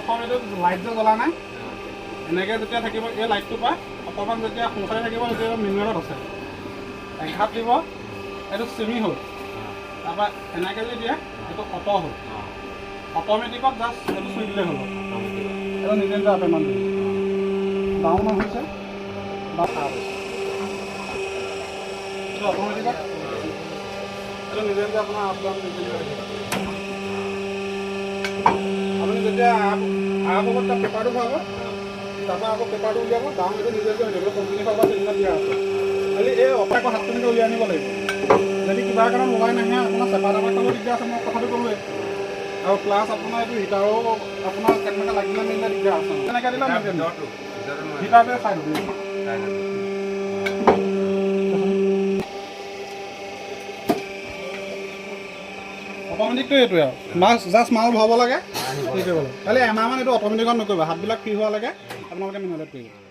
প্ৰথম এইটো লাইট যে জ্বলা নাই এনেকৈ যেতিয়া থাকিব এই লাইটটোৰ পৰা অকণমান যেতিয়া সোঁচাই থাকিব তেতিয়া মিনুৱেলত আছে এঘাপ দিব এইটো চিমি হ'ল তাৰপৰা এনেকৈ যদি দিয়ে এইটো অট' হ'ল অট'মেটিকত জাষ্ট এইটো চুই দিলেই হ'ল এইটো নিজে নিজে আপেমান দিব ডাউন হৈছে বা আপ হৈছে এইটো অট'মেটিকত এইটো নিজে নিজে আপোনাৰ আপ ডাউন নিজে নিজে আপুনি যেতিয়া আপ হ'ব তাৰ পেপাৰটো ভৰাব তাৰপৰা আকৌ পেপাৰটো উলিয়াব ডাউন এইটো নিজে নিজে হৈ যাব কোম্পানী ফালৰ পৰা চিলিণ্ডাৰ দিয়া আছে খালি এই অপাই আকৌ হাতটো এনেকৈ উলিয়াই আনিব লাগিব যদি কিবা কাৰণত ওলাই নাহে আপোনাৰ চেপা টেপা খালেও দিগদাৰ আছে মই কথাটো ক'লোৱেই আৰু প্লাছ আপোনাৰ এইটো হিটাৰো আপোনাৰ কেনেকৈ লাগিলে মেলিলে দিগদাৰ আছে তেনেকৈ দিলে হিটাৰটোৱে চাই দিব অট'মেটিকটো এইটোৱে আৰু মাছ জাষ্ট মাল ভৰাব লাগে ঠিক কৰিব লাগে খালি এমাহমান এইটো অট'মেটিকত নকৰিব হাতবিলাক ফ্ৰী হোৱা লাগে আপোনালোকে মিনলেট কৰিব